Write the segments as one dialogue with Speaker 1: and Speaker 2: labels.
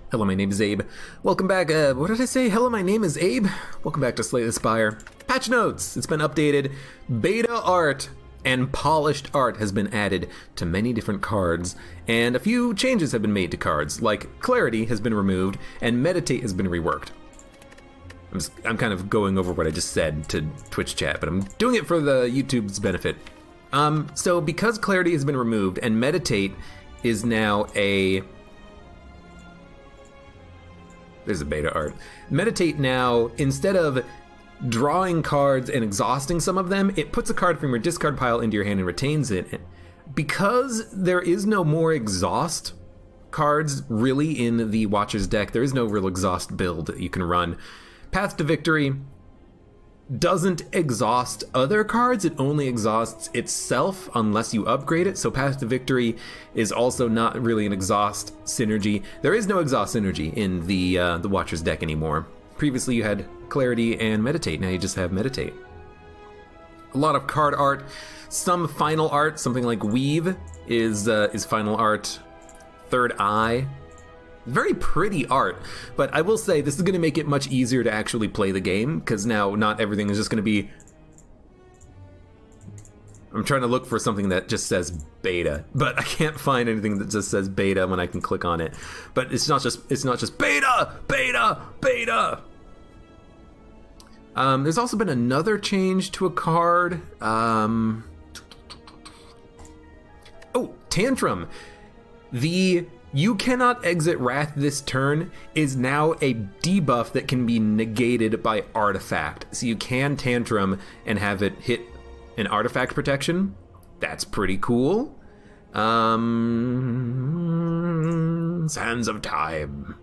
Speaker 1: Hello, my name is Abe. Welcome back, what did I say? Hello, my name is Abe. Welcome back to Slay the Spire. Patch notes, it's been updated. Beta art and polished art has been added to many different cards, and a few changes have been made to cards, like Clarity has been removed, and Meditate has been reworked. I'm kind of going over what I just said to Twitch chat, but I'm doing it for the YouTube's benefit. So because Clarity has been removed, and Meditate is now a... There's a beta art. Meditate now, instead of drawing cards and exhausting some of them, it puts a card from your discard pile into your hand and retains it. Because there is no more exhaust cards really in the Watcher's deck, there is no real exhaust build that you can run. Path to Victory doesn't exhaust other cards, it only exhausts itself unless you upgrade it, so Path to Victory is also not really an exhaust synergy. There is no exhaust synergy in the Watcher's deck anymore. Previously you had Clarity and Meditate, now you just have Meditate. A lot of card art, some final art, something like Weave is final art. Third Eye, very pretty art, but I will say this is going to make it much easier to actually play the game, because now not everything is just going to be... I'm trying to look for something that just says beta, but I can't find anything that just says beta when I can click on it. But it's not just beta, beta, beta. There's also been another change to a card. Oh, Tantrum. The "you cannot exit Wrath this turn" is now a debuff that can be negated by artifact. So you can Tantrum and have it hit an artifact protection. That's pretty cool. Sands of Time.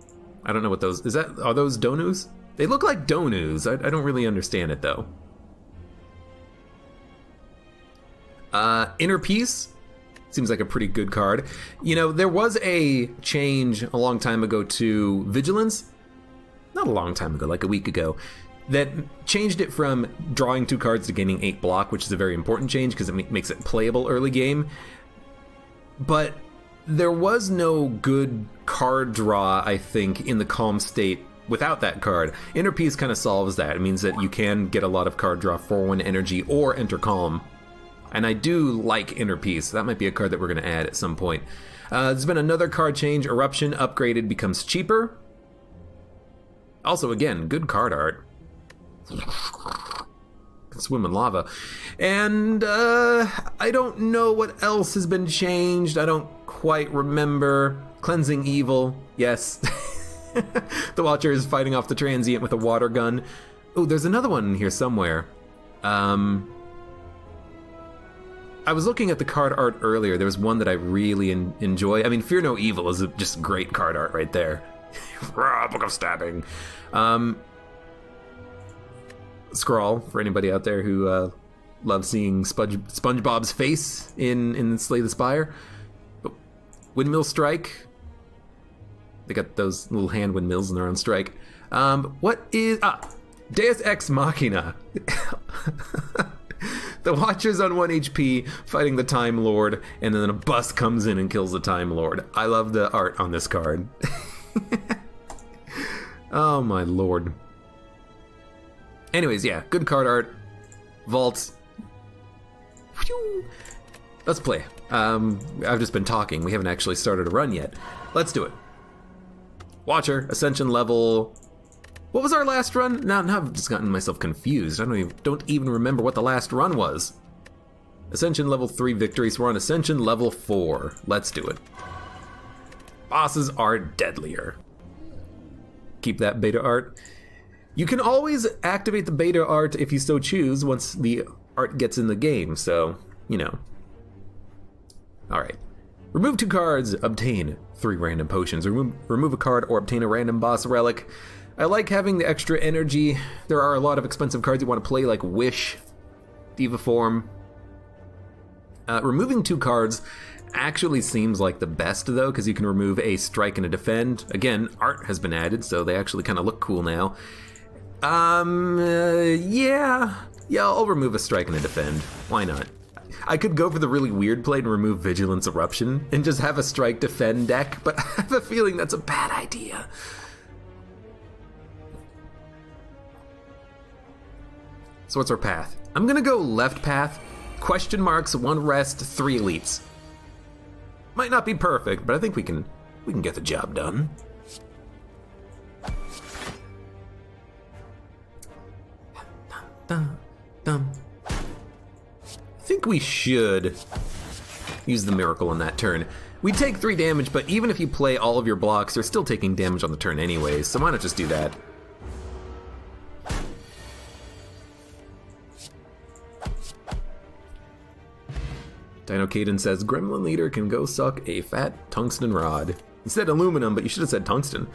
Speaker 1: I don't know what those... Are those Donus? They look like Donus. I don't really understand it though. Inner Peace. Seems like a pretty good card. You know, there was a change a long time ago to Vigilance. Not a long time ago, like a week ago, that changed it from drawing 2 cards to gaining 8 block, which is a very important change because it makes it playable early game. But there was no good card draw, I think, in the Calm State without that card. Inner Peace kind of solves that. It means that you can get a lot of card draw for 1 energy or enter Calm. And I do like Inner Peace. That might be a card that we're going to add at some point. There's been another card change. Eruption upgraded becomes cheaper. Also, again, good card art. Can swim in lava. And I don't know what else has been changed. I don't quite remember. Cleansing Evil, yes. The Watcher is fighting off the Transient with a water gun. Oh, there's another one in here somewhere. I was looking at the card art earlier. There was one that I really enjoy. I mean, Fear No Evil is just great card art right there. Book of Stabbing. Scrawl, for anybody out there who loves seeing SpongeBob's face in Slay the Spire. Windmill Strike. They got those little hand windmills and they're on strike. What is... Deus Ex Machina. The Watcher's on 1 HP fighting the Time Lord, and then a bus comes in and kills the Time Lord. I love the art on this card. Oh my lord. Anyways, yeah, good card art. Vaults. Whew. Let's play. I've just been talking. We haven't actually started a run yet. Let's do it. Watcher, Ascension level... What was our last run? Now I've just gotten myself confused. I don't even remember what the last run was. Ascension level 3 victories. We're on Ascension level 4. Let's do it. Bosses are deadlier. Keep that beta art. You can always activate the beta art if you so choose once the art gets in the game, so, you know. Alright. Remove 2 cards, obtain 3 random potions. Remove a card or obtain a random boss relic. I like having the extra energy. There are a lot of expensive cards you want to play, like Wish, Diva Form. Removing 2 cards actually seems like the best, though, because you can remove a strike and a defend. Again, art has been added, so they actually kind of look cool now. Yeah, I'll remove a strike and a defend. Why not? I could go for the really weird play and remove Vigilance Eruption and just have a strike defend deck, but I have a feeling that's a bad idea. So what's our path? I'm gonna go left path, question marks, 1 rest, 3 elites. Might not be perfect, but I think we can get the job done. I think we should use the miracle on that turn. We take 3 damage, but even if you play all of your blocks, you're still taking damage on the turn anyways, so why not just do that? Dino Caden says, Gremlin Leader can go suck a fat tungsten rod. He said aluminum, but you should have said tungsten.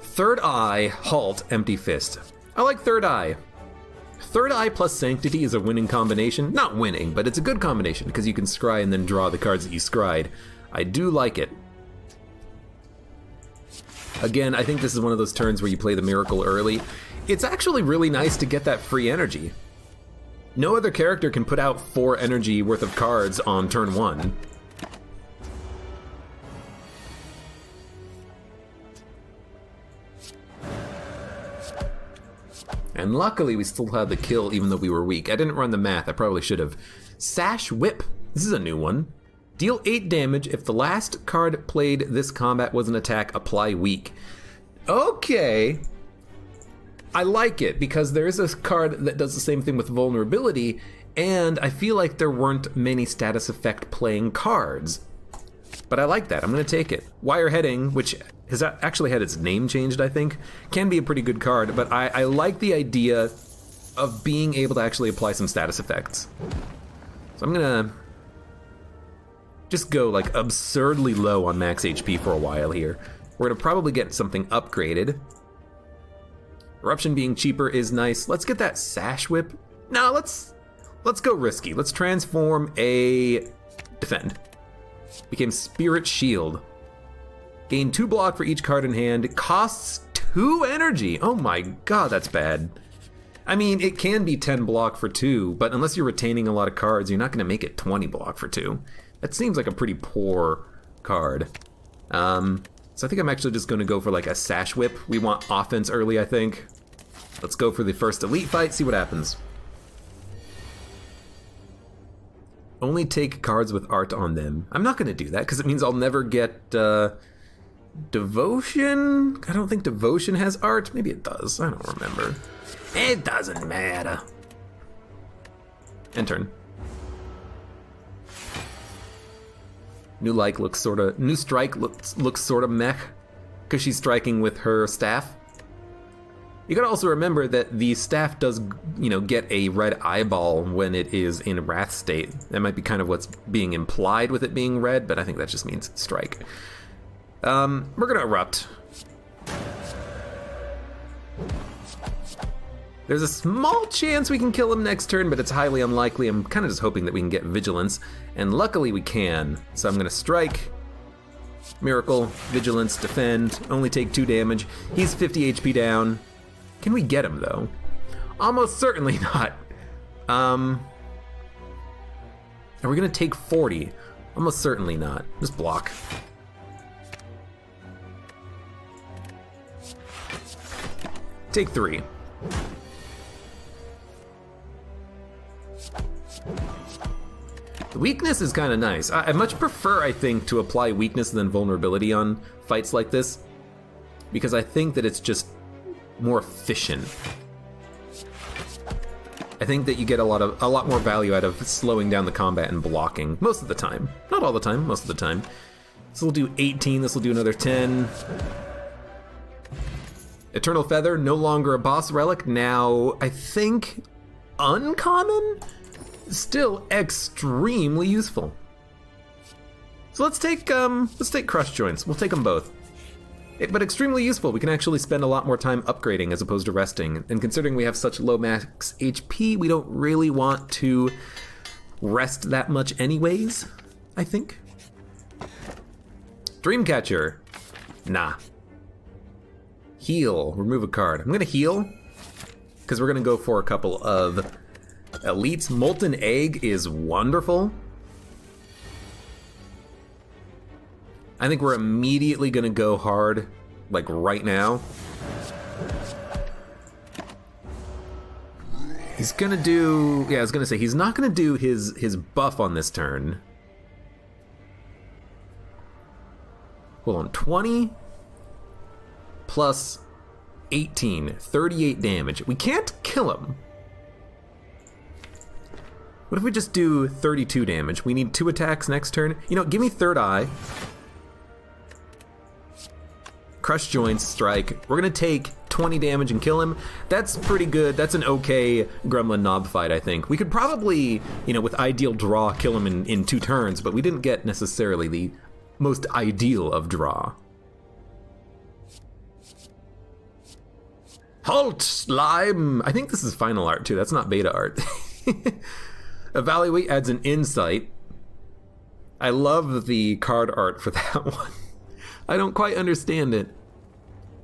Speaker 1: Third Eye, Halt, Empty Fist. I like Third Eye. Third Eye plus Sanctity is a winning combination. Not winning, but it's a good combination because you can scry and then draw the cards that you scryed. I do like it. Again, I think this is one of those turns where you play the Miracle early. It's actually really nice to get that free energy. No other character can put out 4 energy worth of cards on turn 1. And luckily we still had the kill even though we were weak. I didn't run the math, I probably should have. Sash Whip, this is a new one. Deal 8 damage. If the last card played this combat was an attack, apply weak. Okay. I like it because there is a card that does the same thing with vulnerability, and I feel like there weren't many status effect playing cards. But I like that, I'm gonna take it. Wireheading, which has actually had its name changed, I think, can be a pretty good card, but I like the idea of being able to actually apply some status effects. So I'm gonna just go like absurdly low on max HP for a while here. We're gonna probably get something upgraded. Eruption being cheaper is nice. Let's get that Sash Whip. No, let's go risky. Let's transform a defend. Became Spirit Shield. Gain 2 block for each card in hand. It costs 2 energy. Oh my god, that's bad. I mean, it can be 10 block for 2, but unless you're retaining a lot of cards, you're not gonna make it 20 block for 2. That seems like a pretty poor card. So I think I'm actually just gonna go for like a Sash Whip. We want offense early, I think. Let's go for the first elite fight, see what happens. Only take cards with art on them. I'm not gonna do that, because it means I'll never get Devotion? I don't think Devotion has art. Maybe it does, I don't remember. It doesn't matter. End turn. New Strike looks sorta meh, because she's striking with her staff. You gotta also remember that the staff does, get a red eyeball when it is in Wrath state. That might be kind of what's being implied with it being red, but I think that just means strike. We're gonna erupt. There's a small chance we can kill him next turn, but it's highly unlikely. I'm kind of just hoping that we can get Vigilance, and luckily we can. So I'm gonna strike, Miracle, Vigilance, defend, only take 2 damage. He's 50 HP down. Can we get him though? Almost certainly not. Are we gonna take 40? Almost certainly not. Just block. Take 3. The weakness is kind of nice. I much prefer, I think, to apply weakness than vulnerability on fights like this, because I think that it's just more efficient. I think that you get a lot more value out of slowing down the combat and blocking most of the time. Not all the time, most of the time. So we'll do 18. This will do another 10. Eternal Feather, no longer a boss relic. Now, I think uncommon. Still extremely useful. So let's take Crush Joints. We'll take them both. But extremely useful. We can actually spend a lot more time upgrading as opposed to resting. And considering we have such low max HP, we don't really want to rest that much anyways, I think. Dreamcatcher. Nah. Heal. Remove a card. I'm gonna heal, because we're gonna go for a couple of Elite's Molten Egg is wonderful. I think we're immediately gonna go hard, like right now. He's gonna do, yeah, I was gonna say, he's not gonna do his buff on this turn. Hold on, 20 plus 18, 38 damage. We can't kill him. What if we just do 32 damage? We need 2 attacks next turn. You know, give me Third Eye. Crush Joints, strike. We're gonna take 20 damage and kill him. That's pretty good. That's an okay Gremlin Knob fight, I think. We could probably, you know, with ideal draw, kill him in 2 turns, but we didn't get necessarily the most ideal of draw. Halt, slime! I think this is final art too, that's not beta art. Evaluate adds an insight. I love the card art for that one. I don't quite understand it.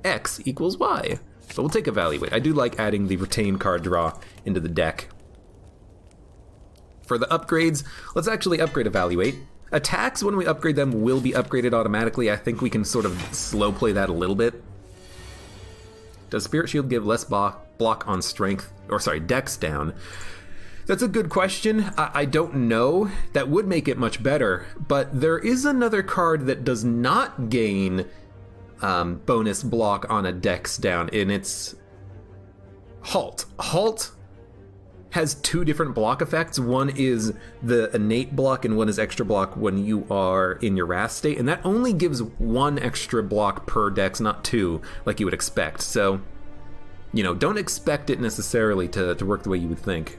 Speaker 1: X equals Y. But we'll take Evaluate. I do like adding the retain card draw into the deck. For the upgrades, let's actually upgrade Evaluate. Attacks, when we upgrade them, will be upgraded automatically. I think we can sort of slow play that a little bit. Does Spirit Shield give less block on strength, or sorry, dex down? That's a good question. I don't know. That would make it much better, but there is another card that does not gain bonus block on a dex down, and it's Halt. Halt has 2 different block effects. One is the innate block and one is extra block when you are in your wrath state, and that only gives 1 extra block per dex, not 2 like you would expect. So, you know, don't expect it necessarily to work the way you would think.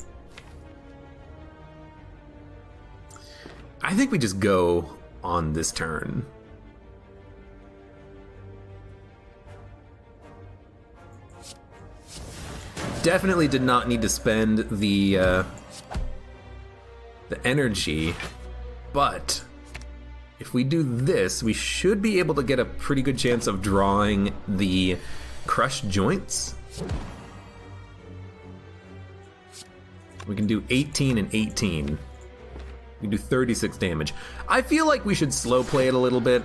Speaker 1: I think we just go on this turn. Definitely did not need to spend the energy, but if we do this, we should be able to get a pretty good chance of drawing the Crush Joints. We can do 18 and 18. We can do 36 damage. I feel like we should slow play it a little bit.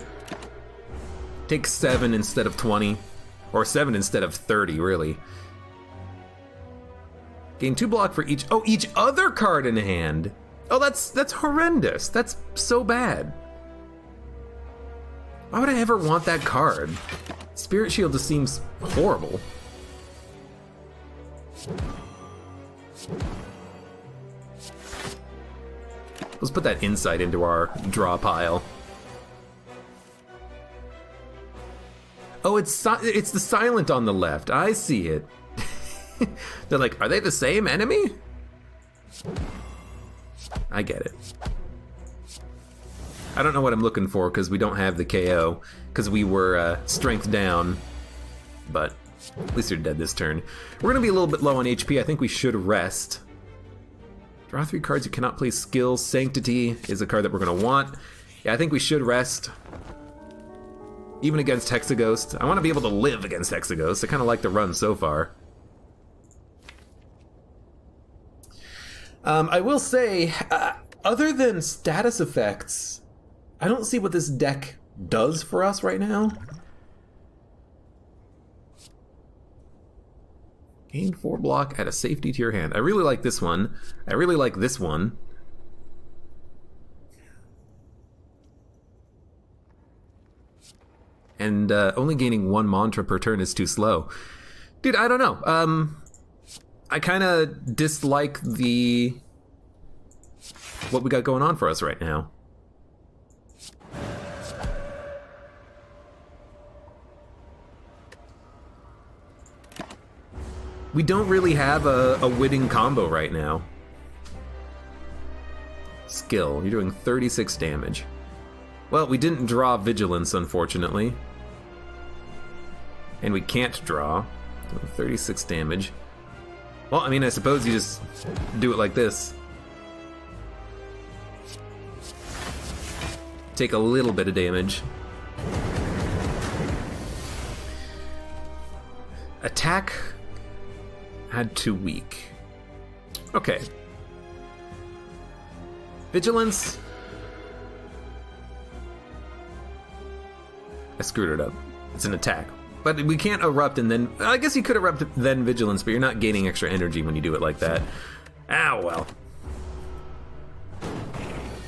Speaker 1: Take 7 instead of 20, or 7 instead of 30, really. Gain 2 block for each other card in hand. Oh, that's horrendous. That's so bad. Why would I ever want that card? Spirit Shield just seems horrible. Let's put that insight into our draw pile. Oh, it's the silent on the left. I see it. They're like, are they the same enemy? I get it. I don't know what I'm looking for because we don't have the KO, because we were strength down, but at least they're dead this turn. We're going to be a little bit low on HP. I think we should rest. Draw 3 cards you cannot play skill. Sanctity is a card that we're going to want. Yeah, I think we should rest. Even against Hexaghost. I want to be able to live against Hexaghost. I kind of like the run so far. I will say, other than status effects, I don't see what this deck does for us right now. Gain 4 block, add a safety to your hand. I really like this one. I really like this one. And only gaining 1 mantra per turn is too slow. Dude, I don't know. I kind of dislike what we got going on for us right now. We don't really have a winning combo right now. Skill, you're doing 36 damage. Well, we didn't draw Vigilance, unfortunately. And we can't draw. 36 damage. Well, I mean, I suppose you just do it like this. Take a little bit of damage. Attack, add 2 weak. Okay, Vigilance. I screwed it up. It's an attack. But we can't erupt and then... I guess you could erupt then vigilance, but you're not gaining extra energy when you do it like that. Ah, well.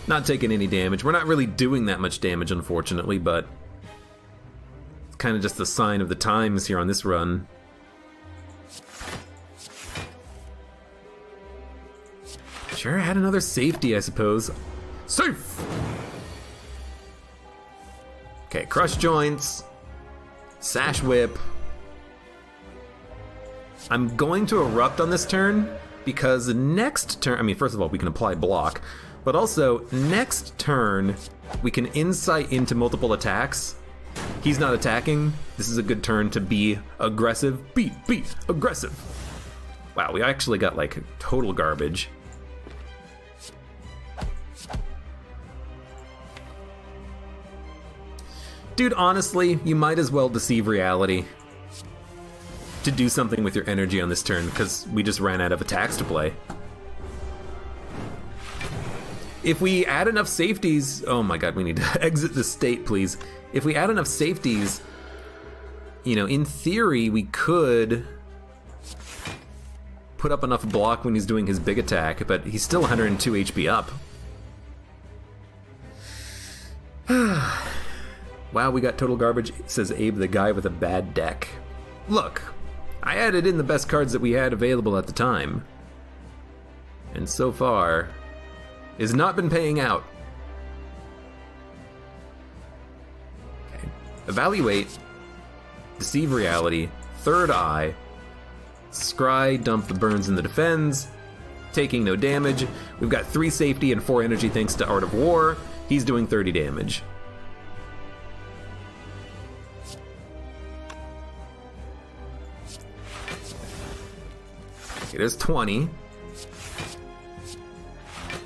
Speaker 1: Not taking any damage. We're not really doing that much damage, unfortunately, but... it's kind of just the sign of the times here on this run. Sure, add another safety, I suppose. Safe! Okay, crush joints. Sash whip. I'm going to erupt on this turn because next turn, I mean, first of all, we can apply block, but also next turn, we can insight into multiple attacks. He's not attacking. This is a good turn to be aggressive. Be aggressive. Wow, we actually got like total garbage. Dude, honestly, you might as well deceive reality to do something with your energy on this turn, because we just ran out of attacks to play. If we add enough safeties... oh my god, we need to exit the state, please. If we add enough safeties, you know, in theory, we could put up enough block when he's doing his big attack, but he's still 102 HP up. Wow, we got total garbage, says Abe, the guy with a bad deck. Look, I added in the best cards that we had available at the time. And so far, has not been paying out. Okay, evaluate, deceive reality, third eye, scry, dump the burns and the defends, taking no damage. We've got 3 safety and 4 energy thanks to Art of War. He's doing 30 damage. It is 20.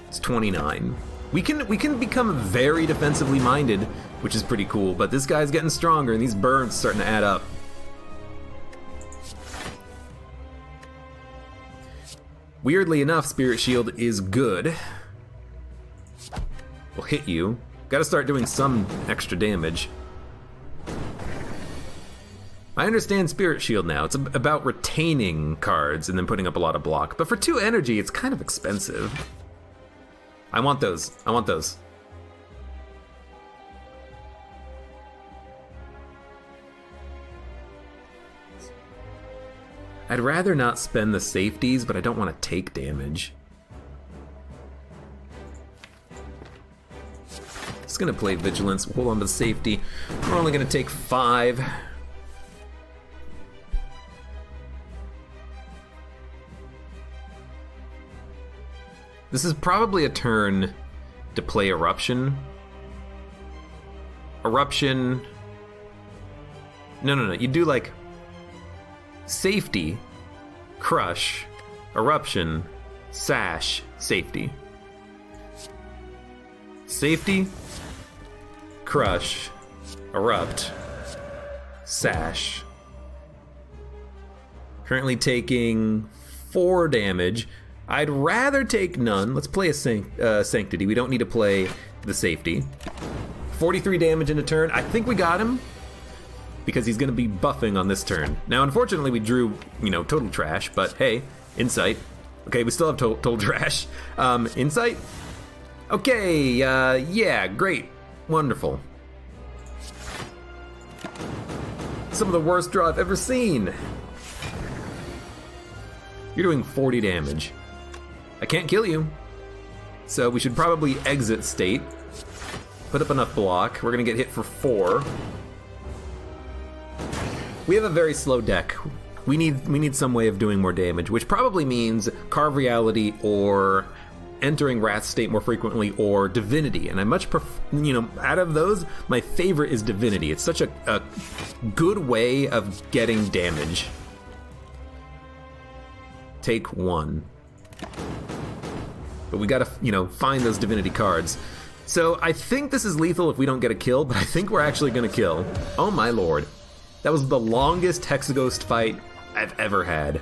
Speaker 1: It's 29. We can become very defensively minded, which is pretty cool, but this guy's getting stronger and these burns starting to add up. Weirdly enough, Spirit Shield is good. Will hit you. Gotta start doing some extra damage. I understand Spirit Shield now. It's about retaining cards and then putting up a lot of block. But for 2 energy, it's kind of expensive. I want those. I want those. I'd rather not spend the safeties, but I don't want to take damage. Just gonna play Vigilance. Hold on to the safety. We're only gonna take 5. This is probably a turn to play Eruption. Eruption... No. You do like... Safety, Crush, Eruption, Sash, Safety. Safety, Crush, Erupt, Sash. Currently taking 4 damage. I'd rather take none. Let's play a Sanctity. We don't need to play the Safety. 43 damage in a turn. I think we got him, because he's going to be buffing on this turn. Now, unfortunately, we drew, total trash, but hey, Insight. Okay, we still have total trash. Insight? Okay, yeah, great. Wonderful. Some of the worst draw I've ever seen. You're doing 40 damage. I can't kill you. So we should probably exit state. Put up enough block. We're gonna get hit for 4. We have a very slow deck. We need some way of doing more damage, which probably means Carve Reality or entering Wrath State more frequently or Divinity. And I much prefer, out of those, my favorite is Divinity. It's such a good way of getting damage. Take 1. But we gotta, find those Divinity cards. So I think this is lethal if we don't get a kill, but I think we're actually gonna kill. Oh my lord. That was the longest Hexaghost fight I've ever had.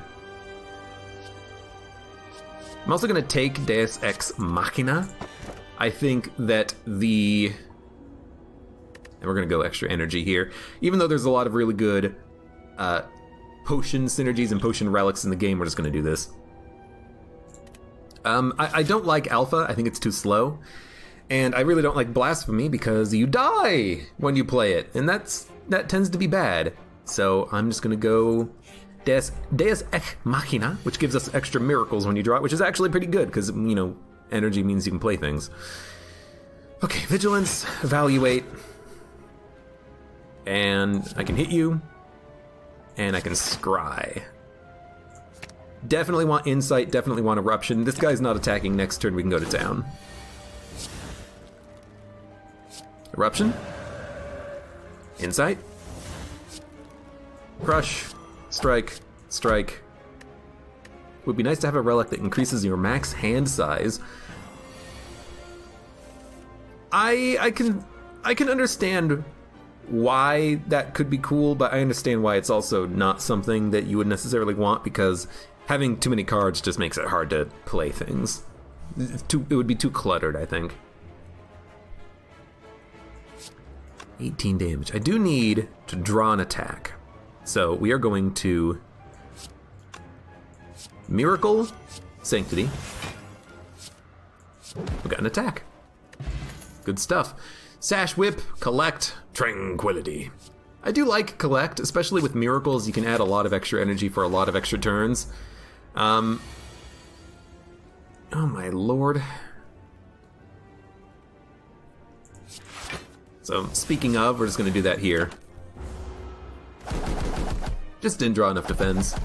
Speaker 1: I'm also gonna take Deus Ex Machina, I think that and we're gonna go extra energy here, even though there's a lot of really good potion synergies and potion relics in the game, we're just gonna do this. I don't like Alpha, I think it's too slow. And I really don't like Blasphemy because you die when you play it, and that tends to be bad. So I'm just gonna go Deus Ex Machina, which gives us extra miracles when you draw it, which is actually pretty good because, you know, energy means you can play things. Okay, Vigilance, Evaluate, and I can hit you, and I can Scry. Definitely want Insight, definitely want Eruption. This guy's not attacking next turn, we can go to town. Eruption. Insight. Crush. Strike. Strike. Would be nice to have a relic that increases your max hand size. I can understand why that could be cool, but I understand why it's also not something that you would necessarily want, because having too many cards just makes it hard to play things. It would be too cluttered, I think. 18 damage. I do need to draw an attack. So we are going to Miracle, Sanctity. We got an attack. Good stuff. Sash Whip, Collect, Tranquility. I do like Collect, especially with Miracles. You can add a lot of extra energy for a lot of extra turns. Oh my lord. So, speaking of, we're just going to do that here. Just didn't draw enough defense.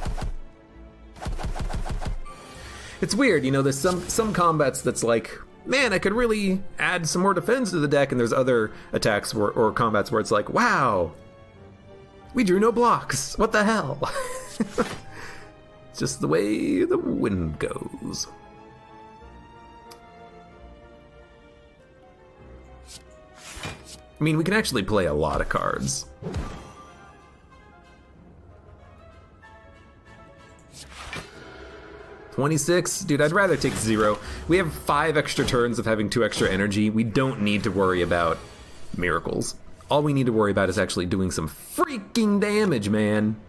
Speaker 1: It's weird, you know, there's some combats that's like, man, I could really add some more defense to the deck, and there's other attacks or combats where it's like, wow, we drew no blocks. What the hell? It's just the way the wind goes. I mean, we can actually play a lot of cards. $26? Dude, I'd rather take 0. We have 5 extra turns of having 2 extra energy. We don't need to worry about miracles. All we need to worry about is actually doing some freaking damage, man.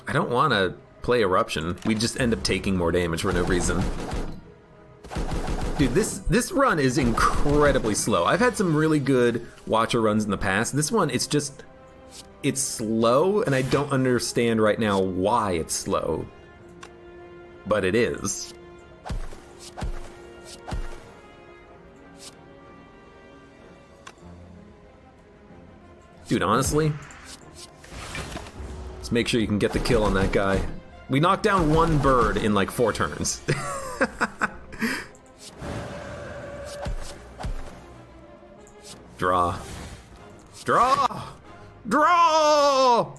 Speaker 1: I don't want to play Eruption. We just end up taking more damage for no reason. Dude, this run is incredibly slow. I've had some really good Watcher runs in the past. This one, it's slow, and I don't understand right now why it's slow. But it is. Dude, honestly, just make sure you can get the kill on that guy. We knocked down 1 bird in like 4 turns. Draw. Draw! Draw!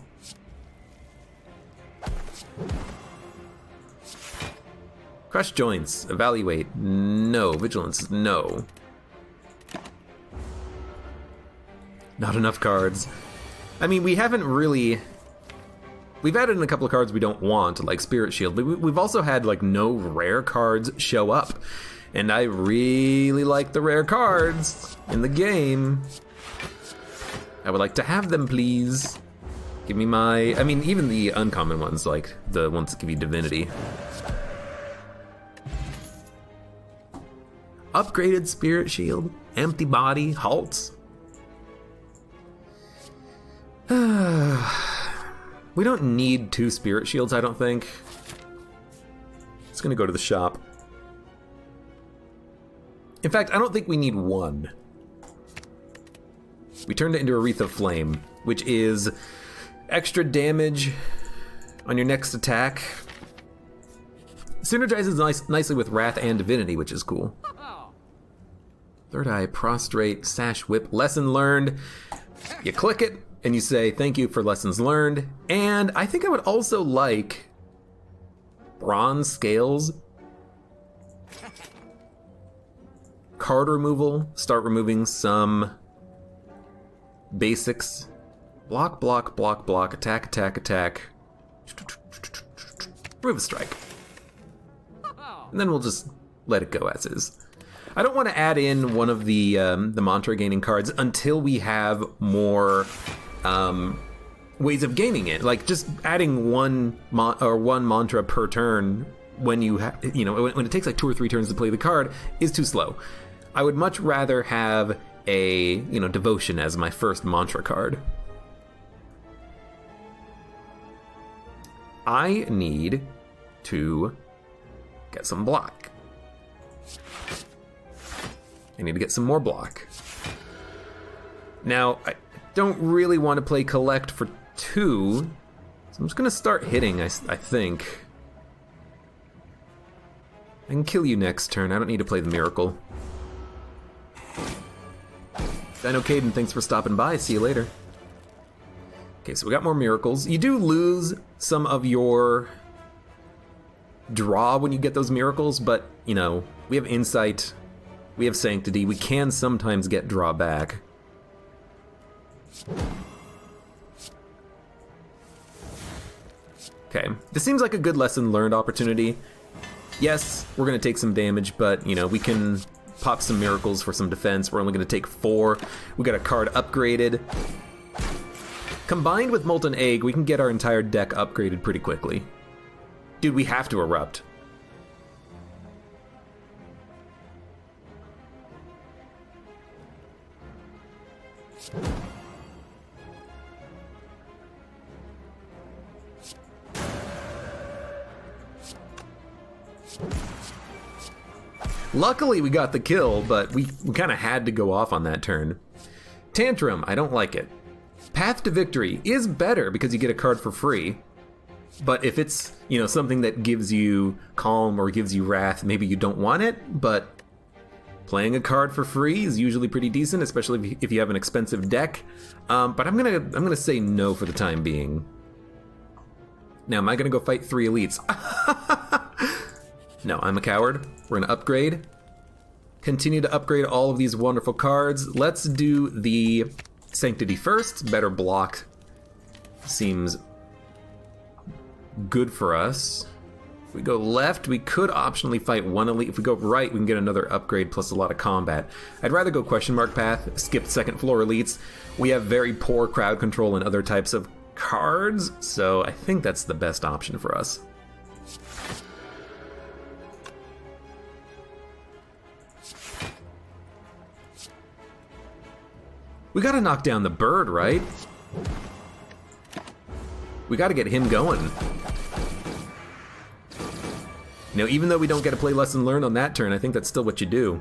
Speaker 1: Crush joints. Evaluate. No. Vigilance. No. Not enough cards. I mean, we haven't really... We've added in a couple of cards we don't want, like Spirit Shield, but we've also had like no rare cards show up. And I really like the rare cards in the game. I would like to have them, please. Give me my... I mean, even the uncommon ones, like the ones that give you Divinity. Upgraded Spirit Shield, Empty Body, Halts. We don't need 2 Spirit Shields, I don't think. It's gonna go to the shop. In fact, I don't think we need 1. We turned it into a Wreath of Flame, which is extra damage on your next attack. Synergizes nicely with Wrath and Divinity, which is cool. Third Eye, Prostrate, Sash Whip, Lesson Learned. You click it, and you say, thank you for lessons learned. And I think I would also like Bronze Scales. card removal, start removing some basics. Block, block, block, block, attack, attack, attack. Remove a strike. And then we'll just let it go as is. I don't want to add in one of the mantra gaining cards until we have more ways of gaining it. Like just adding one mantra per turn when you when it takes like 2 or 3 turns to play the card is too slow. I would much rather have a devotion as my first mantra card. I need to get some block. I need to get some more block. Now, I don't really want to play collect for 2, so I'm just going to start hitting, I think. I can kill you next turn. I don't need to play the miracle. Dino Caden, thanks for stopping by. See you later. Okay, so we got more miracles. You do lose some of your draw when you get those miracles, but, we have insight, we have sanctity, we can sometimes get draw back. Okay, this seems like a good lesson learned opportunity. Yes, we're going to take some damage, but, we can pop some miracles for some defense. We're only going to take 4. We got a card upgraded. Combined with Molten Egg, we can get our entire deck upgraded pretty quickly. Dude, we have to erupt. Luckily, we got the kill, but we kind of had to go off on that turn. Tantrum, I don't like it. Path to Victory is better because you get a card for free. But if it's, something that gives you Calm or gives you Wrath, maybe you don't want it, but playing a card for free is usually pretty decent, especially if you have an expensive deck. But I'm gonna say no for the time being. Now, am I gonna go fight 3 elites? No, I'm a coward. We're gonna upgrade. Continue to upgrade all of these wonderful cards. Let's do the Sanctity first. Better block seems good for us. If we go left, we could optionally fight 1 elite. If we go right, we can get another upgrade plus a lot of combat. I'd rather go question mark path, skip second floor elites. We have very poor crowd control and other types of cards, so I think that's the best option for us. We gotta knock down the bird, right? We gotta get him going. Even though we don't get to play Lesson Learned on that turn, I think that's still what you do.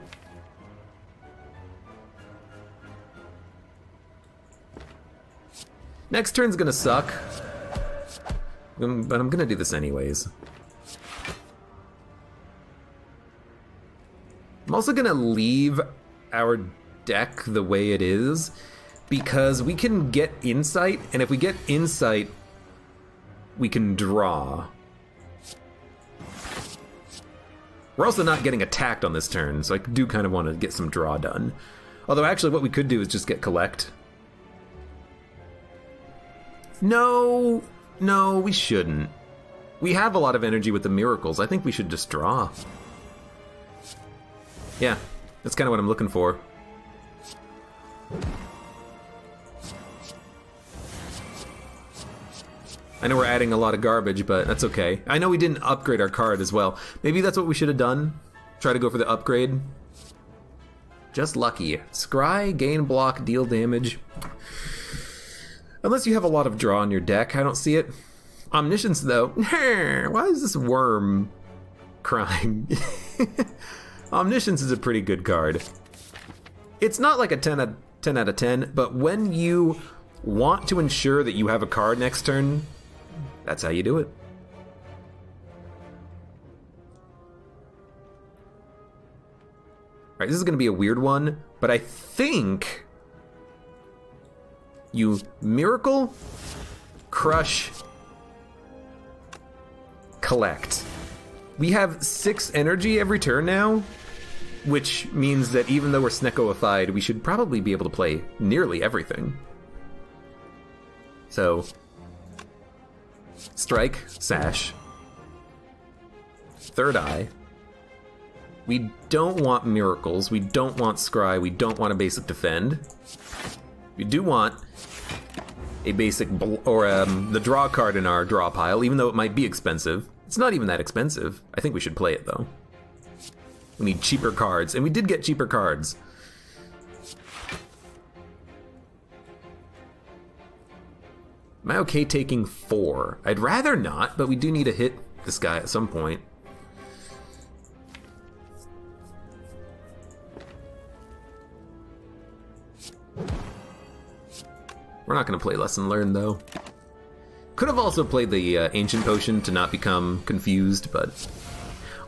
Speaker 1: Next turn's gonna suck. But I'm gonna do this anyways. I'm also gonna leave our deck the way it is because we can get insight, and if we get insight, we can draw. We're also not getting attacked on this turn, so I do kind of want to get some draw done. Although actually what we could do is just get collect. No, we shouldn't. We have a lot of energy with the miracles. I think we should just draw. Yeah, that's kind of what I'm looking for. I know we're adding a lot of garbage, but that's okay. I know we didn't upgrade our card as well. Maybe that's what we should have done. Try to go for the upgrade. Just lucky. Scry, gain block, deal damage. Unless you have a lot of draw in your deck, I don't see it. Omniscience, though. Why is this worm crying? Omniscience is a pretty good card. It's not like a 10 out of 10, but when you want to ensure that you have a card next turn, that's how you do it. Alright, this is going to be a weird one, but I think you miracle, crush, collect. We have 6 energy every turn now. which means that even though we're Sneckoified, we should probably be able to play nearly everything. So, Strike, Sash, Third Eye. We don't want Miracles, we don't want Scry, we don't want a basic Defend. We do want a basic, the draw card in our draw pile, even though it might be expensive. It's not even that expensive. I think we should play it, though. We need cheaper cards, and we did get cheaper cards. Am I okay taking 4? I'd rather not, but we do need to hit this guy at some point. We're not going to play Lesson Learned, though. Could have also played the Ancient Potion to not become confused, but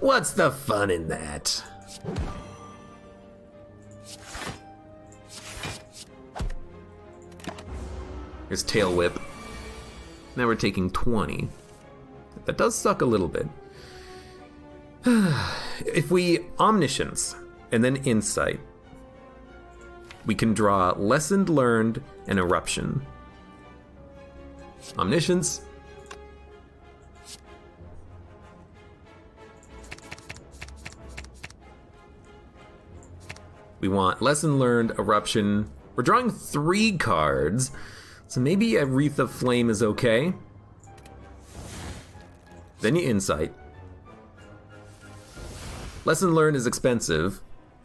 Speaker 1: what's the fun in that? Here's Tail Whip. Now we're taking 20. That does suck a little bit. If we Omniscience and then Insight, we can draw Lessoned Learned and Eruption. Omniscience. We want Lesson Learned, Eruption. We're drawing 3 cards, so maybe a Wreath of Flame is okay. Then you Insight. Lesson Learned is expensive,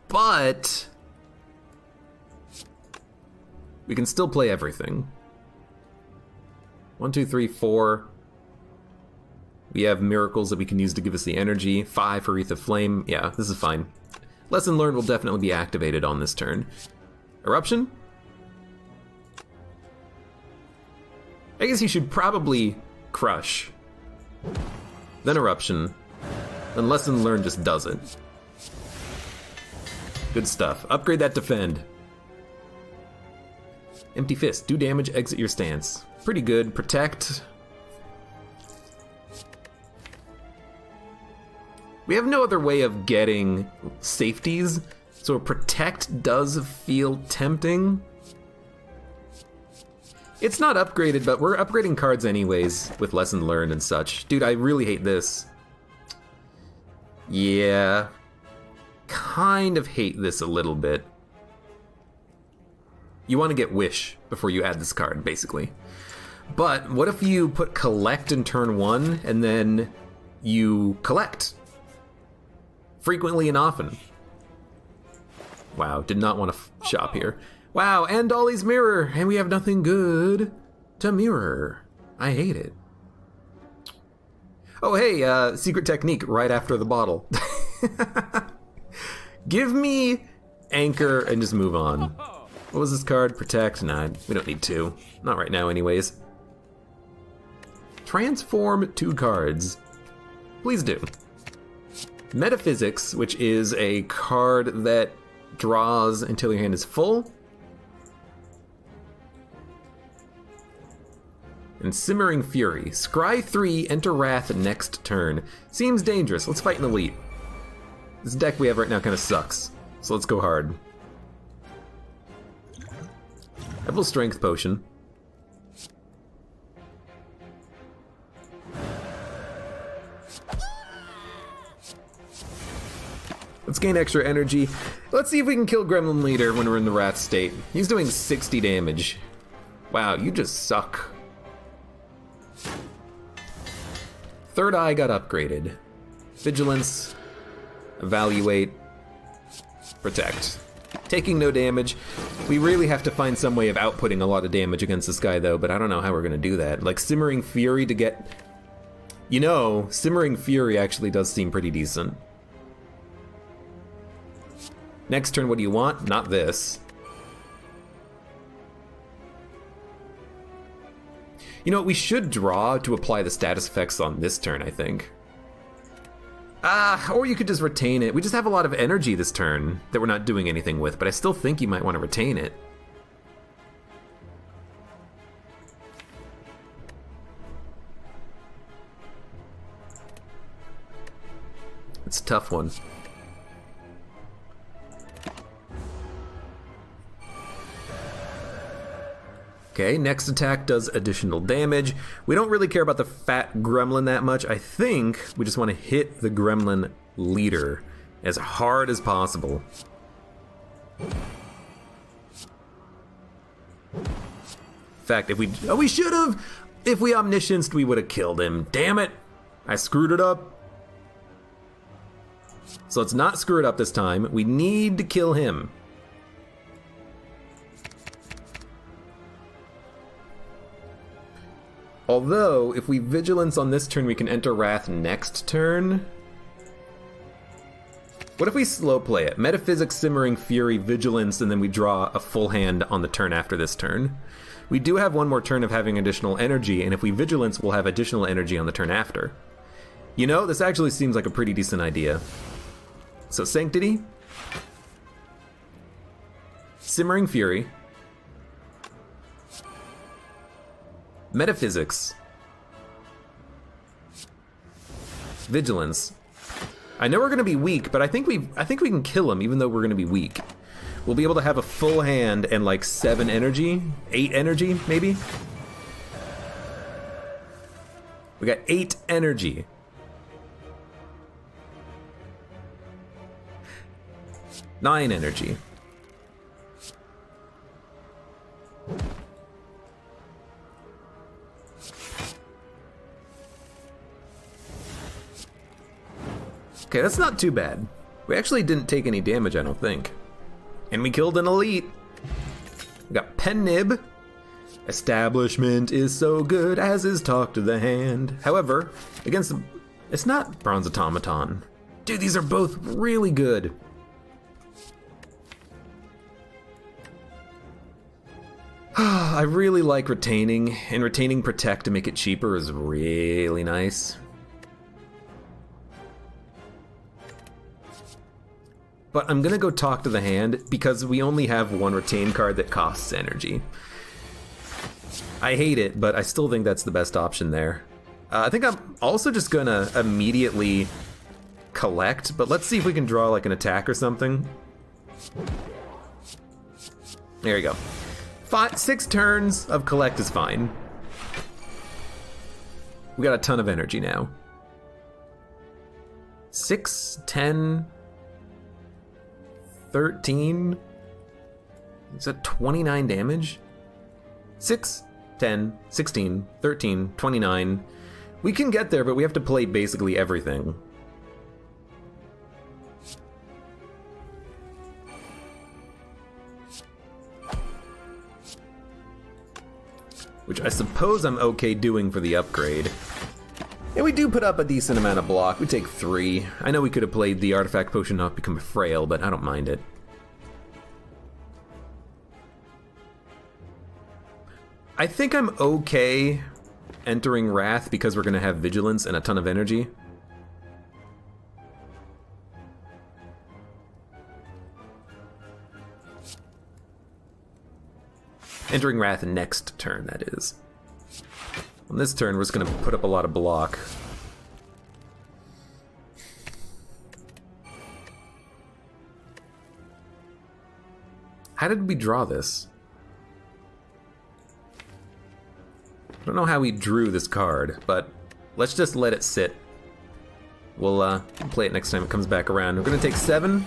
Speaker 1: but we can still play everything. 1, 2, 3, 4. We have Miracles that we can use to give us the energy. 5 for Wreath of Flame. Yeah, this is fine. Lesson Learned will definitely be activated on this turn. Eruption? I guess you should probably Crush. Then Eruption. Then Lesson Learned just does it. Good stuff. Upgrade that Defend. Empty Fist. Do damage, exit your stance. Pretty good. Protect. We have no other way of getting safeties, so a Protect does feel tempting. It's not upgraded, but we're upgrading cards anyways with Lesson Learned and such. Dude, I really hate this. Yeah. Kind of hate this a little bit. You want to get Wish before you add this card, basically. But what if you put Collect in turn 1, and then you collect? Frequently and often. Wow, did not want to shop here. Wow, and Dolly's Mirror, and we have nothing good to mirror. I hate it. Oh hey, secret technique right after the bottle. Give me Anchor and just move on. What was this card? Protect? Nah, we don't need to. Not right now anyways. Transform 2 cards. Please do. Metaphysics, which is a card that draws until your hand is full. And Simmering Fury. Scry 3, enter Wrath next turn. Seems dangerous. Let's fight an elite. This deck we have right now kind of sucks. So let's go hard. Double Strength Potion. Let's gain extra energy. Let's see if we can kill Gremlin Leader when we're in the Wrath state. He's doing 60 damage. Wow, you just suck. Third Eye got upgraded. Vigilance. Evaluate. Protect. Taking no damage. We really have to find some way of outputting a lot of damage against this guy though, but I don't know how we're gonna do that. Like Simmering Fury to get... You know, Simmering Fury actually does seem pretty decent. Next turn, what do you want? Not this. You know what, we should draw to apply the status effects on this turn, I think. Or you could just retain it. We just have a lot of energy this turn that we're not doing anything with, but I still think you might want to retain it. It's a tough one. Okay, next attack does additional damage. We don't really care about the fat gremlin that much. I think we just want to hit the gremlin leader as hard as possible. In fact, if we... Oh, we should have! If we omniscienced, we would have killed him. Damn it! I screwed it up. So let's not screw it up this time. We need to kill him. Although, if we vigilance on this turn, we can enter Wrath next turn. What if we slow play it? Metaphysics, Simmering Fury, Vigilance, and then we draw a full hand on the turn after this turn. We do have one more turn of having additional energy, and if we Vigilance, we'll have additional energy on the turn after. You know, this actually seems like a pretty decent idea. So Sanctity, Simmering Fury, Metaphysics, Vigilance. I know we're gonna be weak, but I think we can kill him even though we're gonna be weak. We'll be able to have a full hand and like 7 energy, 8 energy maybe. We got 8 energy. Nine energy. Okay, that's not too bad. We actually didn't take any damage, I don't think. And we killed an elite. We got Pen Nib. Establishment is so good, as is Talk to the Hand. However, against the... It's not Bronze Automaton. Dude, these are both really good. I really like retaining, and retaining Protect to make it cheaper is really nice. But I'm gonna go Talk to the Hand because we only have one retain card that costs energy. I hate it, but I still think that's the best option there. I think I'm also just gonna immediately collect, but let's see if we can draw like an attack or something. There you go. 6 turns of collect is fine. We got a ton of energy now. 6, 10, 13. Is that 29 damage? 6, 10, 16, 13, 29. We can get there, but we have to play basically everything. Which I suppose I'm okay doing for the upgrade. And we do put up a decent amount of block. We take 3. I know we could have played the Artifact Potion Not Become Frail, but I don't mind it. I think I'm okay entering Wrath because we're going to have Vigilance and a ton of energy. Entering Wrath next turn, that is. On this turn, we're just going to put up a lot of block. How did we draw this? I don't know how we drew this card, but let's just let it sit. We'll play it next time it comes back around. We're going to take 7.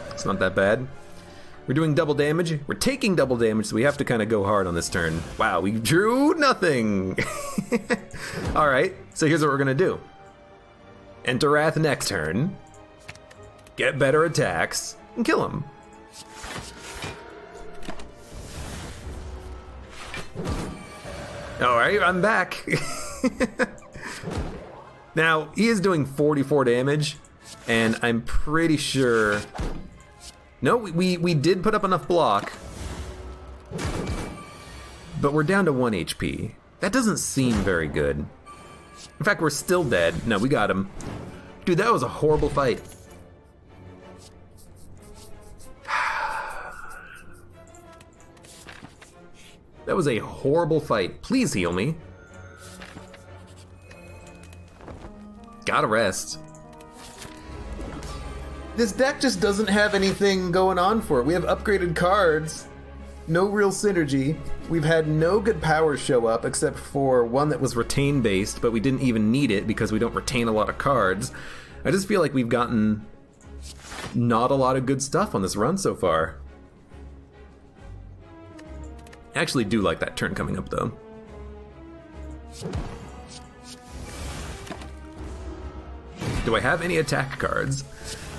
Speaker 1: It's not that bad. We're doing double damage. We're taking double damage, so we have to kind of go hard on this turn. Wow, we drew nothing. All right, so here's what we're going to do. Enter Wrath next turn. Get better attacks, and kill him. All right, I'm back. Now, he is doing 44 damage, and I'm pretty sure... No, we did put up enough block, but we're down to 1 HP. That doesn't seem very good. In fact, we're still dead. No, we got him. Dude, that was a horrible fight. That was a horrible fight. Please heal me. Gotta rest. This deck just doesn't have anything going on for it. We have upgraded cards, no real synergy. We've had no good powers show up except for one that was retain based, but we didn't even need it because we don't retain a lot of cards. I just feel like we've gotten not a lot of good stuff on this run so far. I actually do like that turn coming up though. Do I have any attack cards?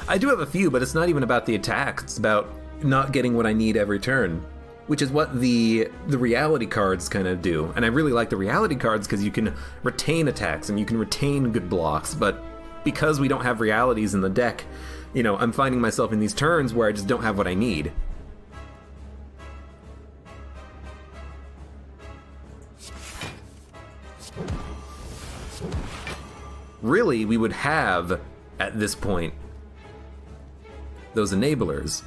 Speaker 1: I do have a few, but it's not even about the attack. It's about not getting what I need every turn, which is what the reality cards kind of do. And I really like the reality cards because you can retain attacks and you can retain good blocks, but because we don't have realities in the deck, you know, I'm finding myself in these turns where I just don't have what I need. Really, we would have, at this point, those enablers.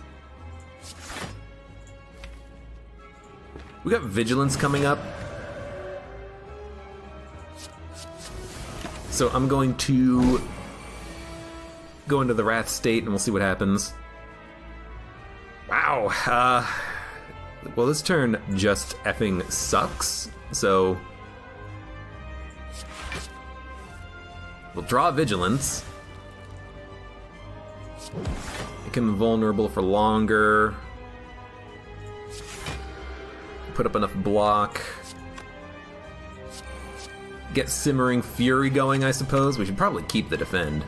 Speaker 1: We got Vigilance coming up. So I'm going to go into the Wrath state and we'll see what happens. Wow. Well, this turn just effing sucks, so we'll draw Vigilance. Make him vulnerable for longer. Put up enough block. Get Simmering Fury going, I suppose. We should probably keep the defend.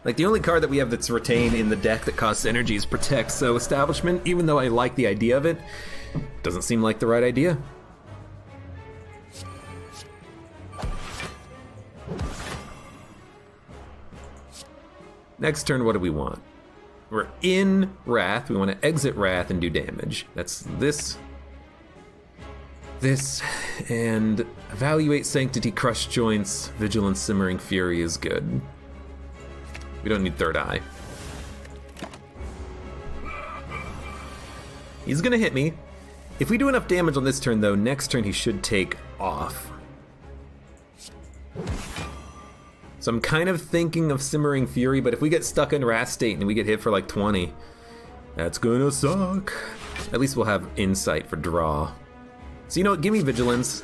Speaker 1: Like, the only card that we have that's retained in the deck that costs energy is Protect, so Establishment, even though I like the idea of it, doesn't seem like the right idea. Next turn, what do we want? We're in Wrath. We want to exit Wrath and do damage. That's this, and Evaluate Sanctity, Crush Joints, Vigilance, Simmering Fury is good. We don't need Third Eye. He's gonna hit me. If we do enough damage on this turn, though, next turn he should take off. So I'm kind of thinking of Simmering Fury, but if we get stuck in Wrath State and we get hit for like 20, that's gonna suck. At least we'll have Insight for draw. So you know what, give me Vigilance.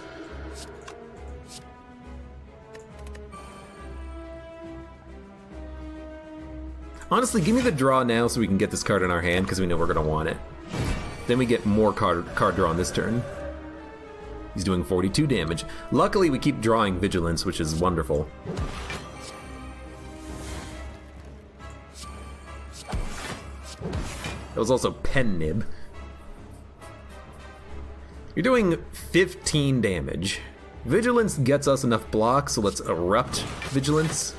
Speaker 1: Honestly, give me the draw now so we can get this card in our hand because we know we're gonna want it. Then we get more card draw on this turn. He's doing 42 damage. Luckily, we keep drawing Vigilance, which is wonderful. That was also Pen Nib. You're doing 15 damage. Vigilance gets us enough block, so let's Erupt Vigilance.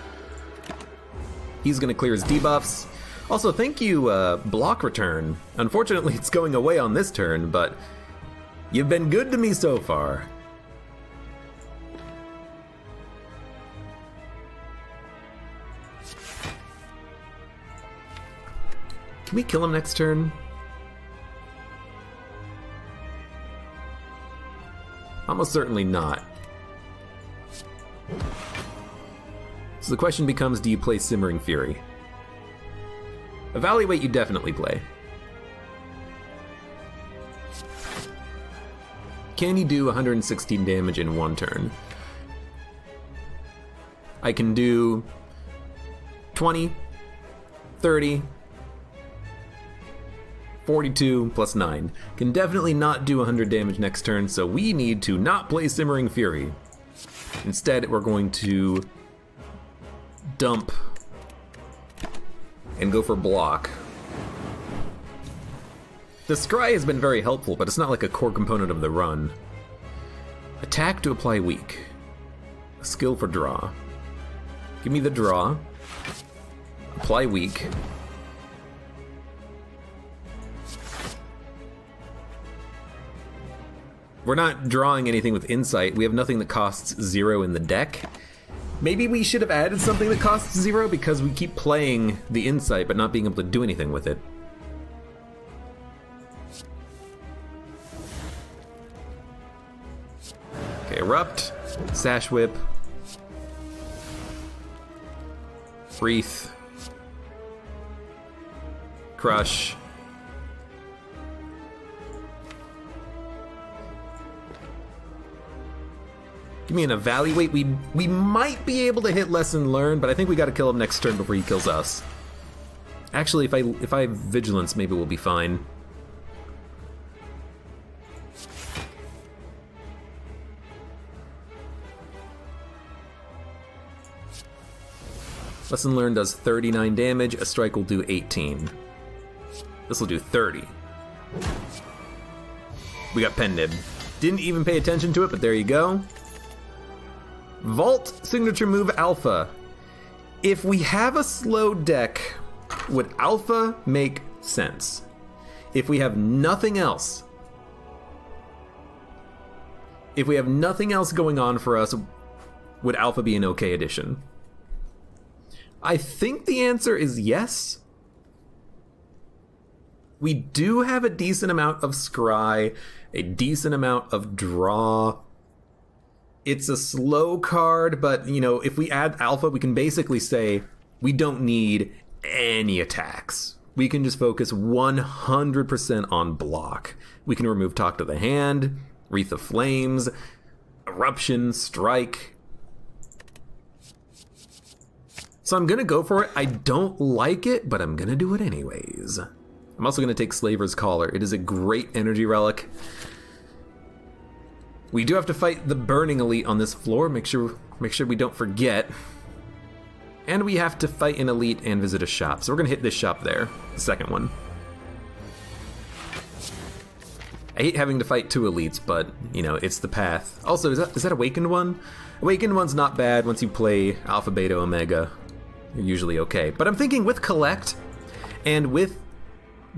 Speaker 1: He's gonna clear his debuffs. Also, thank you, Block Return. Unfortunately, it's going away on this turn, but you've been good to me so far. Can we kill him next turn? Almost certainly not. So the question becomes, do you play Simmering Fury? Evaluate, you definitely play. Can you do 116 damage in one turn? I can do 20, 30, 42 plus 9. Can definitely not do 100 damage next turn, so we need to not play Simmering Fury. Instead, we're going to dump and go for block. The Scry has been very helpful, but it's not like a core component of the run. Attack to apply weak. A skill for draw. Give me the draw. Apply weak. We're not drawing anything with Insight. We have nothing that costs 0 in the deck. Maybe we should have added something that costs 0 because we keep playing the Insight but not being able to do anything with it. Okay, Erupt, Sash Whip, Wreath, Crush, Give me an evaluate. We might be able to hit lesson learned, but I think we got to kill him next turn before he kills us. Actually, if I have vigilance, maybe we'll be fine. Lesson learned does 39 damage. A strike will do 18. This will do 30. We got Pen Nib. Didn't even pay attention to it, but there you go. Vault signature move Alpha. If we have a slow deck, would Alpha make sense? If we have nothing else, going on for us, would Alpha be an okay addition? I think the answer is yes. We do have a decent amount of scry, a decent amount of draw. It's a slow card, but, you know, if we add Alpha, we can basically say we don't need any attacks. We can just focus 100% on block. We can remove Talk to the Hand, Wreath of Flames, Eruption, Strike. So I'm going to go for it. I don't like it, but I'm going to do it anyways. I'm also going to take Slaver's Collar. It is a great energy relic. We do have to fight the Burning Elite on this floor. Make sure we don't forget. And we have to fight an Elite and visit a shop. So we're going to hit this shop there, the second one. I hate having to fight 2 Elites, but, you know, it's the path. Also, is that Awakened one? Awakened one's not bad once you play Alpha, Beta, Omega. You're usually okay. But I'm thinking with Collect and with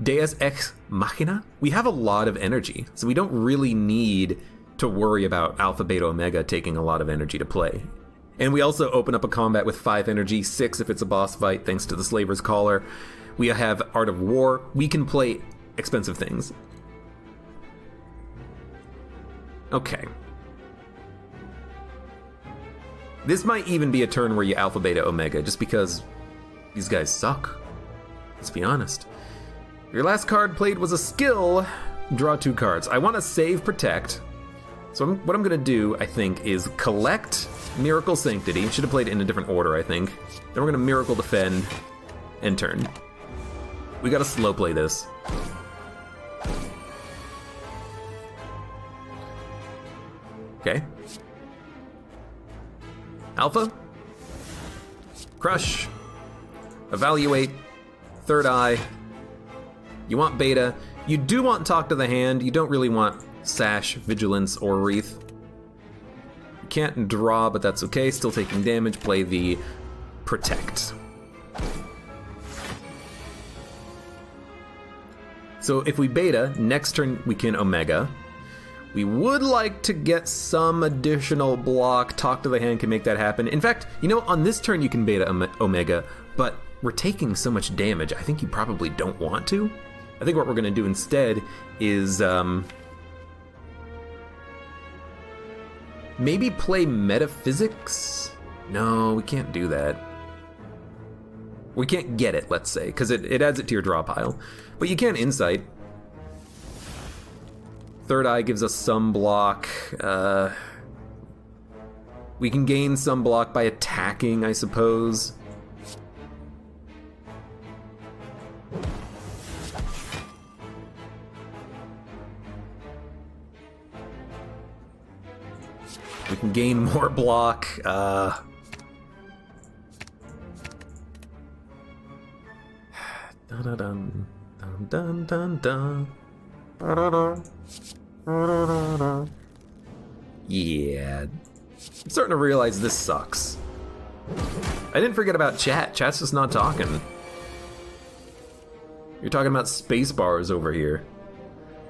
Speaker 1: Deus Ex Machina, we have a lot of energy. So we don't really need to worry about Alpha, Beta, Omega taking a lot of energy to play. And we also open up a combat with 5 energy, 6 if it's a boss fight, thanks to the Slaver's Collar. We have Art of War. We can play expensive things. Okay. This might even be a turn where you Alpha, Beta, Omega, just because these guys suck. Let's be honest. Your last card played was a skill. Draw 2 cards. I want to save Protect. So what I'm going to do, I think, is collect Miracle Sanctity. Should have played it in a different order, I think. Then we're going to Miracle Defend and turn. We got to slow play this. Okay. Alpha. Crush. Evaluate. Third Eye. You want Beta. You do want Talk to the Hand. You don't really want Sash, Vigilance, or Wreath. You can't draw, but that's okay. Still taking damage. Play the Protect. So if we Beta, next turn we can Omega. We would like to get some additional block. Talk to the Hand can make that happen. In fact, you know, on this turn you can Beta Omega, but we're taking so much damage, I think you probably don't want to. I think what we're going to do instead is maybe play Metaphysics? No, we can't do that. We can't get it, let's say, because it adds it to your draw pile. But you can Insight. Third Eye gives us some block. We can gain some block by attacking, I suppose. We can gain more block. Dun dun dun dun. Yeah. I'm starting to realize this sucks. I didn't forget about chat. Chat's just not talking. You're talking about space bars over here.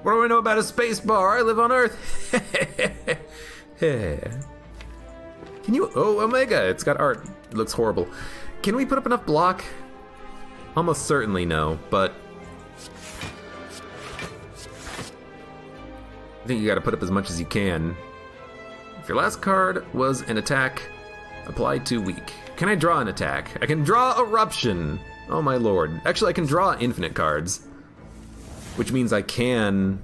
Speaker 1: What do I know about a space bar? I live on Earth. Can you... Oh, Omega. It's got art. It looks horrible. Can we put up enough block? Almost certainly no, but... I think you gotta put up as much as you can. If your last card was an attack, apply to weak. Can I draw an attack? I can draw Eruption! Oh my lord. Actually, I can draw infinite cards. Which means I can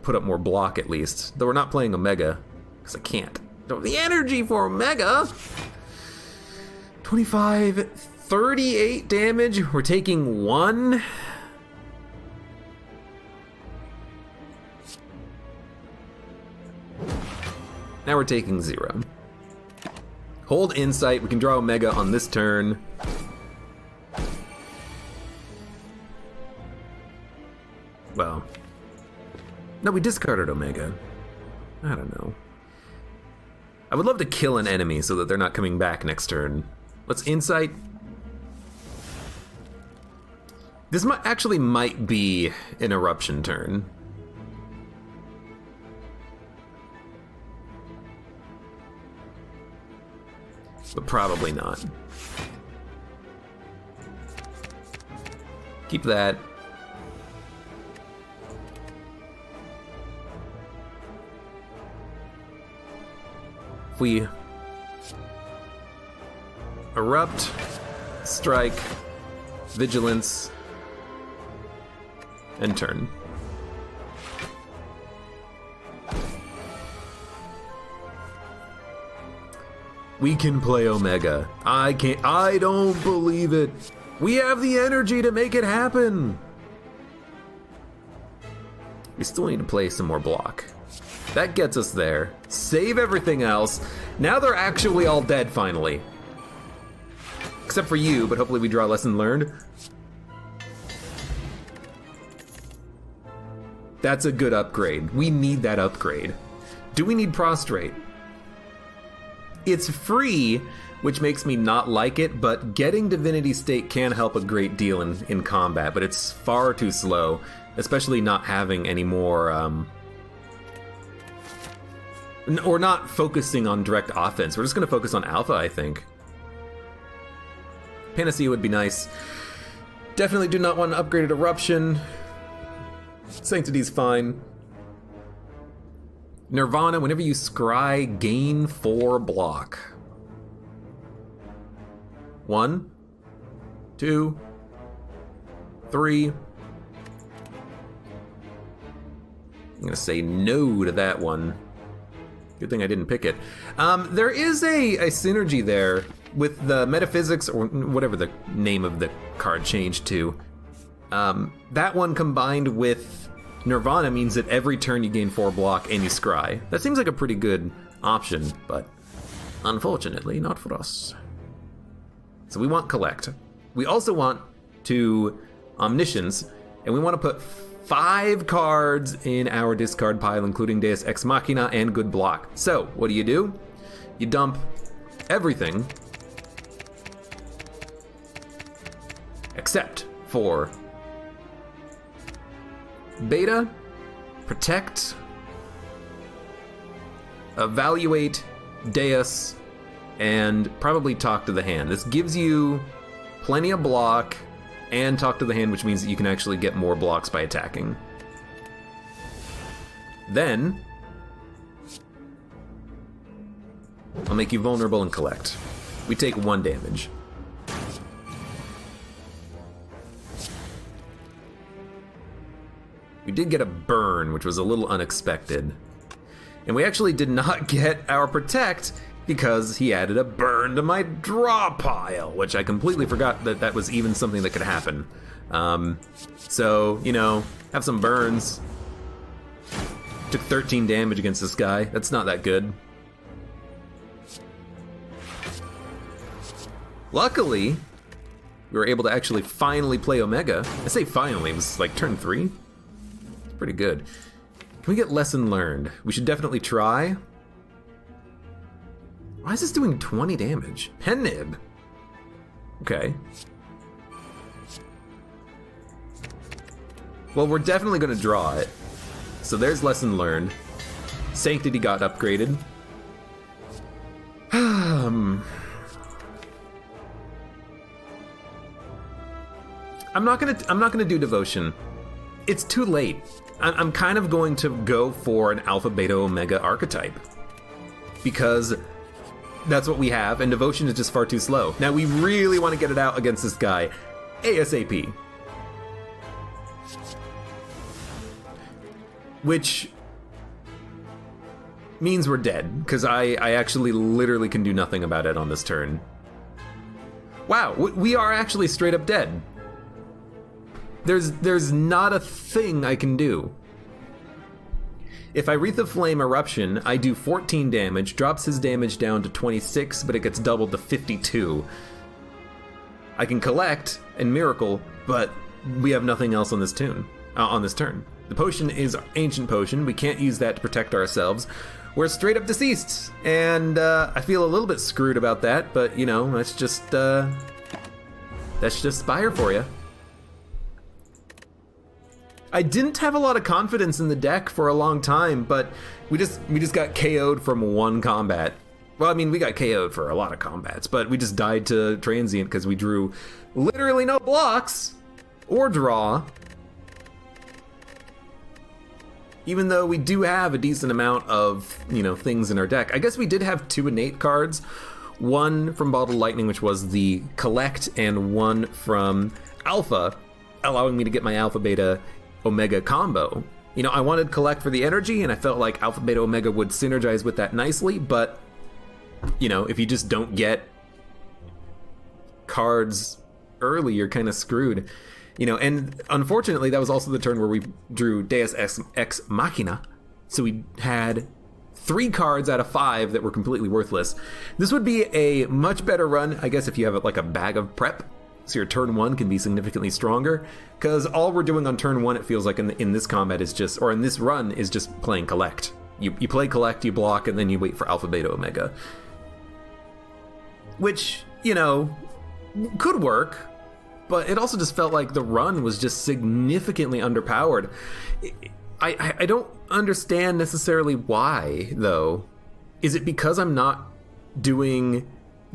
Speaker 1: put up more block at least. Though we're not playing Omega, because I can't. The energy for Omega. 25, 38 damage. We're taking 1. Now we're taking 0. Hold Insight. We can draw Omega on this turn. Well, no, we discarded Omega. I don't know. I would love to kill an enemy so that they're not coming back next turn. Let's Insight. This might be an Eruption turn. But probably not. Keep that. If we erupt, strike, vigilance, and turn. We can play Omega. I don't believe it. We have the energy to make it happen. We still need to play some more block. That gets us there. Save everything else. Now they're actually all dead finally. Except for you, but hopefully we draw a lesson learned. That's a good upgrade. We need that upgrade. Do we need Prostrate? It's free, which makes me not like it, but getting Divinity State can help a great deal in combat, but it's far too slow, especially not having any more, or not focusing on direct offense. We're just going to focus on Alpha, I think. Panacea would be nice. Definitely do not want an upgraded Eruption. Sanctity's fine. Nirvana, whenever you scry, gain 4 block. 1, 2, 3. I'm gonna say no to that one. Good thing I didn't pick it. There is a synergy there with the metaphysics, or whatever the name of the card changed to. That one combined with Nirvana means that every turn you gain 4 block and you scry. That seems like a pretty good option, but unfortunately not for us. So we want Collect. We also want to Omniscience, and we want to put 5 cards in our discard pile, including Deus Ex Machina and Good Block. So what do? You dump everything except for Beta, Protect, Evaluate, Deus, and probably Talk to the Hand. This gives you plenty of block and Talk to the Hand, which means that you can actually get more blocks by attacking. Then I'll make you vulnerable and Collect. We take 1 damage. We did get a burn, which was a little unexpected. And we actually did not get our Protect because he added a burn to my draw pile, which I completely forgot that was even something that could happen. So, you know, have some burns. Took 13 damage against this guy. That's not that good. Luckily, we were able to actually finally play Omega. I say finally, it was like turn 3. Pretty good. Can we get Lesson Learned? We should definitely try. Why is this doing 20 damage? Pen Nib. Okay. Well, we're definitely going to draw it. So there's Lesson Learned. Sanctity got upgraded. I'm not gonna do Devotion. It's too late. I'm kind of going to go for an Alpha, Beta, Omega archetype because that's what we have, and Devotion is just far too slow. Now we really want to get it out against this guy ASAP. Which means we're dead, because I actually literally can do nothing about it on this turn. Wow, we are actually straight up dead. There's not a thing I can do. If I Wreath of Flame Eruption, I do 14 damage, drops his damage down to 26, but it gets doubled to 52. I can collect and Miracle, but we have nothing else on this turn. The potion is Ancient Potion. We can't use that to protect ourselves. We're straight up deceased, and I feel a little bit screwed about that. But you know, that's just Spire for you. I didn't have a lot of confidence in the deck for a long time, but we just got KO'd from one combat. Well, I mean, we got KO'd for a lot of combats, but we just died to Transient because we drew literally no blocks or draw. Even though we do have a decent amount of, you know, things in our deck. I guess we did have 2 innate cards. One from Bottled Lightning, which was the Collect, and one from Alpha, allowing me to get my Alpha Beta Omega combo. You know, I wanted Collect for the energy, and I felt like Alpha Beta Omega would synergize with that nicely, but, you know, if you just don't get cards early, you're kind of screwed. You know, and unfortunately, that was also the turn where we drew Deus Ex Machina, so we had 3 cards out of 5 that were completely worthless. This would be a much better run, I guess, if you have like a bag of prep, so your turn 1 can be significantly stronger, because all we're doing on turn 1, it feels like in this combat is just, or in this run, is just playing Collect. You play Collect, you block, and then you wait for Alpha, Beta, Omega. Which, you know, could work, but it also just felt like the run was just significantly underpowered. I don't understand necessarily why, though. Is it because I'm not doing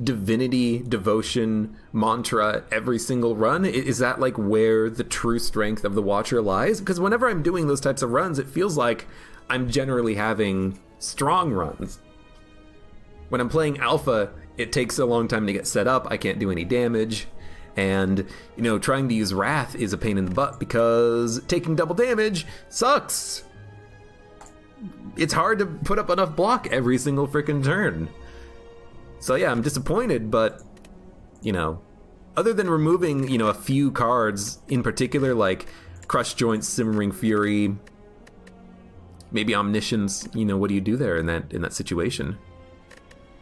Speaker 1: Divinity, Devotion, Mantra every single run? Is that like where the true strength of the Watcher lies? Because whenever I'm doing those types of runs, it feels like I'm generally having strong runs. When I'm playing Alpha, it takes a long time to get set up. I can't do any damage. And, you know, trying to use Wrath is a pain in the butt because taking double damage sucks. It's hard to put up enough block every single freaking turn. So yeah, I'm disappointed, but, you know, other than removing, you know, a few cards in particular, like Crush Joints, Simmering Fury, maybe Omniscience, you know, what do you do there in that situation?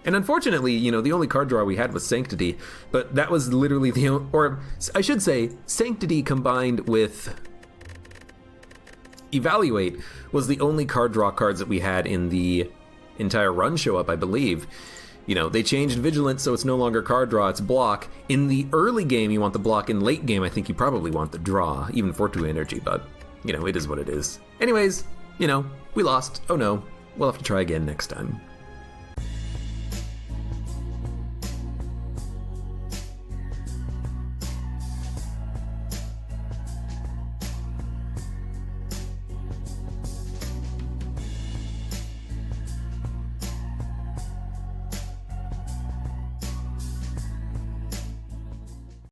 Speaker 1: And unfortunately, you know, the only card draw we had was Sanctity, but that was literally or I should say, Sanctity combined with Evaluate was the only card draw cards that we had in the entire run show up, I believe. You know, they changed Vigilance, so it's no longer card draw, it's block. In the early game, you want the block. In late game, I think you probably want the draw, even for 2 energy, but, you know, it is what it is. Anyways, you know, we lost. Oh no, we'll have to try again next time.